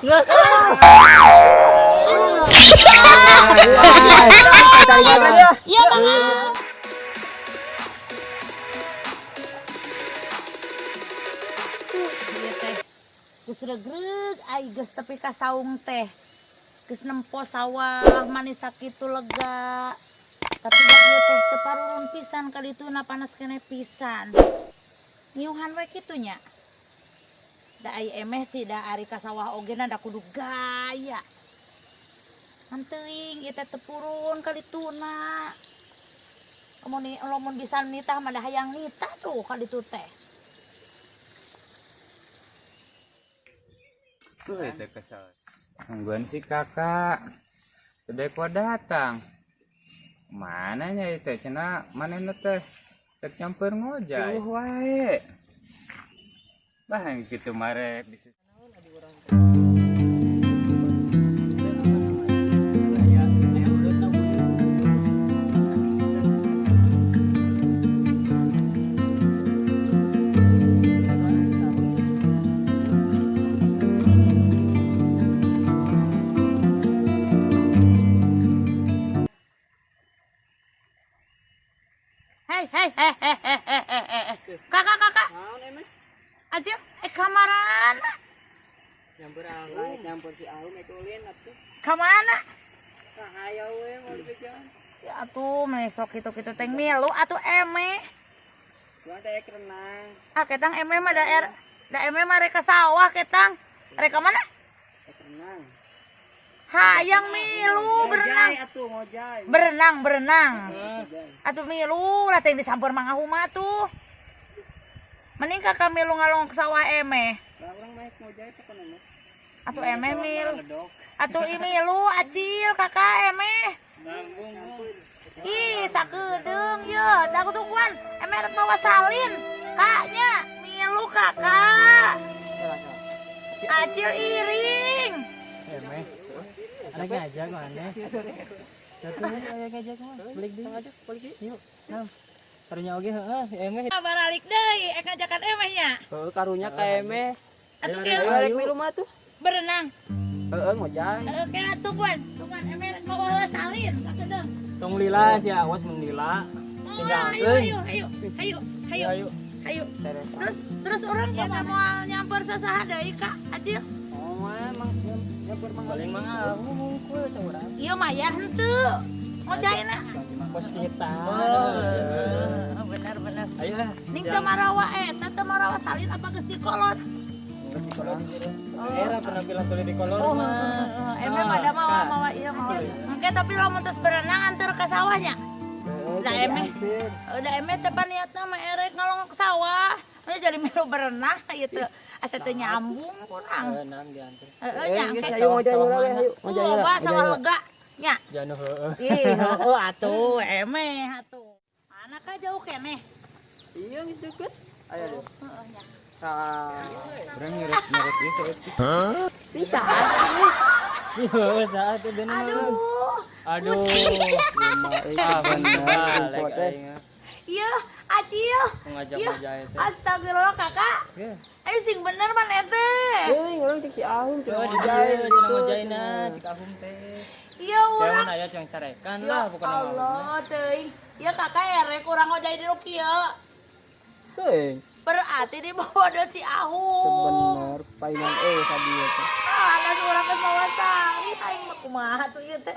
geus. Iya, Mang. Ieu teh geus regreg ai geus tepi ka saung teh. Geus nempo sawah manis sakitu lega. Tapi da ieu teh teu parulun pisan ka dituna panas keneh pisan. Ngiuhan we kitu nya. Da ai emeh sih da ari ka sawah ogena da kudu gaya. Hanteuing ieu teh teu purun ka dituna. Lamun bisa nitah mah da hayang nitah tuh ka ditu teh. Itu kesel. Nungguan si kakak. Udah kok datang. Mana nya itu cenah manehna teh rek nyamper ngojay. Wae. Bah kitu marek bisa. Hei. Kakak. Naon emeh? Aja kamaran. Nyampur si Ahum itu ulin atuh. Ka mana? Sahaya we mau dibejan. Ya atuh mesok kitu-kitu teh milu atuh emeh. Cuman teh renang. Ah ketang emeh mah da emeh mah rek ka sawah ketang. Rek ka mana? Renang. Hayang milu berenang. Atuh ngojay. Berenang. Atuh milu lah teh disampeur Mang Ahum tuh. Mending kakak milu ngalong ke sawah emeh. Lah urang mah ngojay teh kana mah. Atuh emeh mil. Atuh i milu acil kakak emeh. Ih sakedeung ye. Da kutukuan emeh rek bawa salin. Kaknya milu kakak. Acil iring. Emeh. Ada ngajak mana? Jatuhnya ada ngajak mah. Balik deui ngajak, balik deui. Yuk. Nah. Karunya oge heueuh si emeh. Baralik deui ngajakan emeh nya. Heueuh karunya ka emeh. Atuh Rek milu mah tuh. berenang. Heueuh ngojay. Kena tukuan emeh rek bawa salin sakedeung. Tong lila si awas mun lila. Ayo. Terus orang kita mau nyamper sasaha deui Kak Acil. Oh emang nyamper paling mah ngungkul saurang. Iya mayar henteu. Ngojayna. Pos kita. Benar. Ayo lah. Ning teu marawa teu marawa salin apa geus dikolot? Di kolor. Era pernah bilang boleh di kolor mah. Emeh mah da mawa ieu mawa. Engke tapi lamun terus berenang antar ka sawahnya. Da emeh teh paniatna mah erek ngalong ke sawah. Jadi milu berenang ieu teh asa teu nyambung kurang. Berenang diantar. Nya Ayo ngojay heula we, ayo. ngojay heula. Sawah lega nya. Jangan heueuh. Ih, heueuh atuh emeh atuh. Mana ka jauh keneh? Iya geus deukeut. Ayo deh. Heeh nya. Urang nyeret ieu saeutik. Bisa. Iya, saat itu bener. Aduh. Bener. Iya, Acil. Ngajak Iya. ngojay teh. Astagfirullah kakak. Ayo sing bener man teh. Urang cek si Ahum cek ngojay, cek ngojayna, cek Ahum teh. Iya urang. Jangan aya cek carekan Ya lah bukan nama. Allah teuing. Ya kakak erek urang ngojay di nu kieu. Teuing. Berarti di bawah ada si Ahum. Bener, paingan tadi teh. Ada urang geus bawa salin aing mah kumaha tuh ieu teh.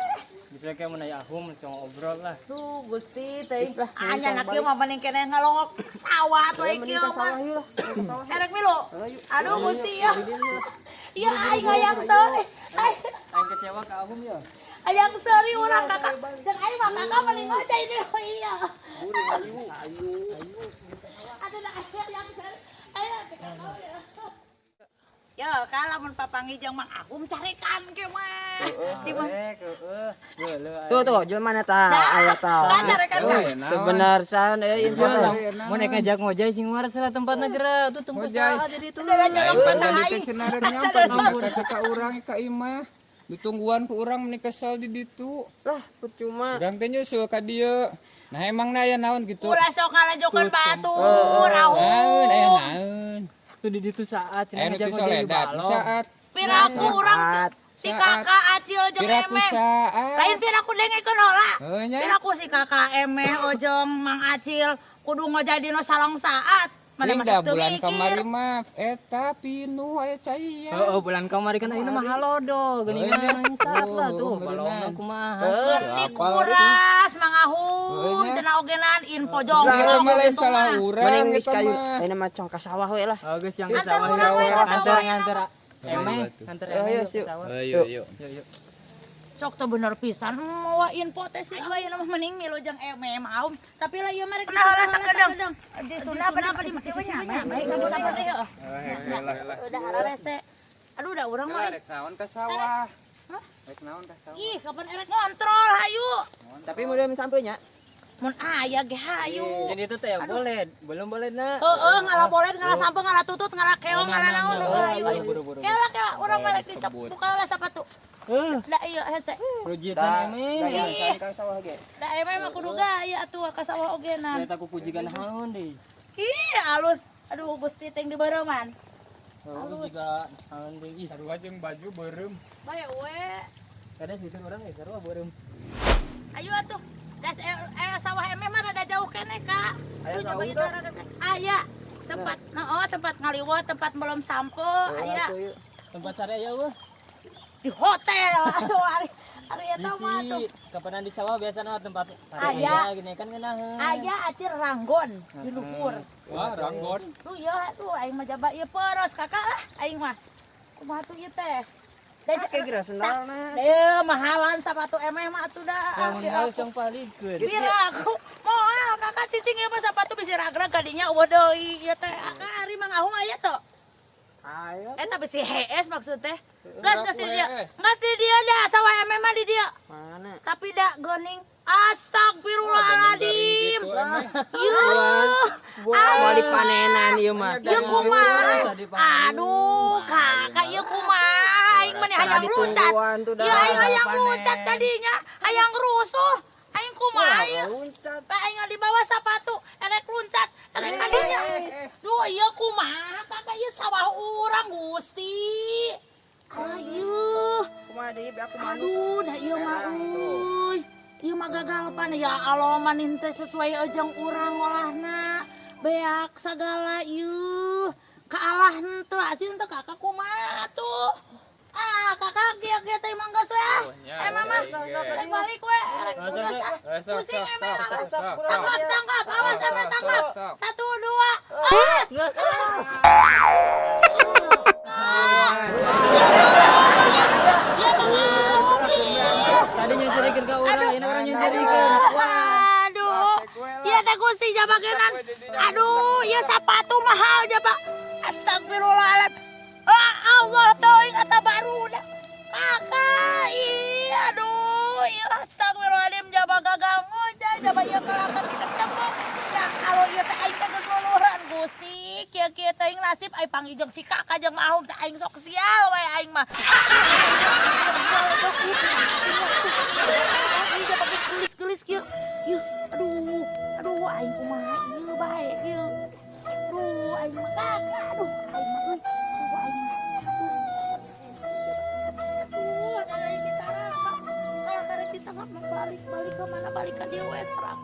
Bisa kayak mun aya Ahum cek ngobrol lah. Tuh Gusti teuing. Geus lah, Anya anak ieu mah mending keneh ngalongok sawah tuh aing kieu mah. Erek milu. Aduh Gusti ya. Iya aing hayang seuri. Aing kecewa ka Ahum ya. Hayang seuri urang kakak. Jeung aing mah kakak mending ngojay di ieu. Ayo. Aduh dah hayang seuri. Ayo ya kan lamun papangi jeung Mang Ahum carekan ke mah. Di mana? Tuh, jelema na tah aya tah. Kan carekan kan. Teu bener san info tah. Mun ek ngajak ngojay sing waras lah tempatna geura. Tuh tempat saha jadi itu. Udah jangan Padahal teh cenah rek nyamper ka urang ka imah. Ditungguan ku urang meni kesel di ditu. Lah, percuma. Urang teh nyusul ka dieu. Nah emang aya naon gitu. Ulah sok ngalajokeun batur Ahum. Naon. Tuh di ditu saat cenah Aya nu ngajak teu ngojay di soledat balong. saat. piraku urang si kakak acil jeung Piraku emeh. saat. Lain piraku dengekeun heula. Heuh nya. Piraku si kakak emeh ojong Mang Acil kudu ngojadino salong saat. Mana Ting masuk dah teu bulan mikir. kamari mah eta pinuh aya cai ya. Oh, bulan kamari kan ayeuna mah halodo, geuningan nangis lah tuh. Balona kumaha. Geuning kuras mangahum Heunya. cenah ogenan info jong. Salah Jong, malah gitu salah mah. urang Mending geus eta kayu. mah. Ayeuna mah cong ka sawah we lah. Oh, geus yang Antar sawah urang we ka antar sawah. antar emeh, antar Ayo, emeh yuk, ke yuk. sawah. Ayo yuk. Yuk. Sok teu bener pisan moa info teh si aya mah mending milu jeung emeh maum tapi lah ieu mah rek heula sakedeung ditunda apa di masih nya baik sabar deh heuh udah hararese aduh udah urang mah Rek naon ka sawah. Rek naon ka sawah. ih kapan erek ngontrol hayu Tapi mudah sampai nya. mun aya ge hayu Jadi itu teh boleh, belum boleh na. heeh ngala boleh ngala sampeu ngala tutut ngala keong ngala naon hayu Ayo buru-buru. kela urang mah rek buka lah sapatu da ieu hese Rujitan emeh. Ih. Ka sawah ge. da emeh mah kudu gaya atuh ka sawah ogenan Eta ku pujigan haun deui. ih alus aduh Gusti teh di bareuman Oh, juga haun deui. Sarua jeung baju beureum. bae we Kada situ orang ge sarua beureum. ayo atuh das sawah emeh mah rada jauh kene kak Aya Tuh, coba sawah kita rada aya tempat tempat ngaliwat tempat belum sampo aya Tempat sare ya weh. di hotel aduh ari eta mah tuh Kapan di sawah biasana tempat Aya. gini kan ngeunaheun. aya acir ranggon di luhur Wah, ranggon. tuh ya tuh aing mah jaba ieu poros kakak lah aing mah kumaha tuh ieu teh Kayak kira sendalna. mahalan sapatu emeh mah atuh dah Yang harus yang palingkeun. Biraku moal kakak cicing ieu mah sapatu bisi ragrag kadinya eueuh deui ieu teh kakak ari mah ngahung aya tuh Ayo. eta bisi HS maksud teh geus di dia geus di dia dah sawah emeh mah di dia Mana? tapi dak geuning astagfirullahaladzim Mau dipanenan ieu mah. ieu kumaha aduh kakak ieu kumaha aing mah nih hayang luncat ieu aing hayang luncat tadinya hayang rusuh aing kumaha ieu Loncat. Pak aing di bawah sapatu erek luncat erek kadinya duh ieu kumaha kakak ieu sawah urang Gusti aduh Kumaha deui aku mah. aduh dah ieu mah euy ieu mah gagal pan ya Allah manin teh sesuai ejeng urang ngolahna beak sagala ieu kaalah henteu asin teh kakak kumaha tuh kakak kieu teh mah geus we emang mah rek balik we rek pusing emang tangkap awas sampai tangkap 1 2 Tadi nyusurikeun ka urang, ini orang nyusurikeun. Waduh, iya teh Gusti jabagenan. Aduh, ieu sapatu mahal jaba. Astagfirullahaladzim. Allah teuing eta barudak. Kakak, aduh, ieu astagfirullahaladzim jaba gagal ngojay, jaba ieu kelangkat dikecebok. Ya kalau ieu teh aing teh geus luluhuran Gusti, kieu-kieu teuing nasib aing panggil jeung si kakak jeung mahum teh aing sok sial we aing mah. Ini udah bagus gelis-gelis kieu. Yeuh, aduh aing kumaha ieu bae ieu. Aduh aing mah kakak, aduh aing mah euy. Aduh aing mah. Aduh, dari kita raka. Kalau karek kita nggak balik ke mana balik ke dia we sareng.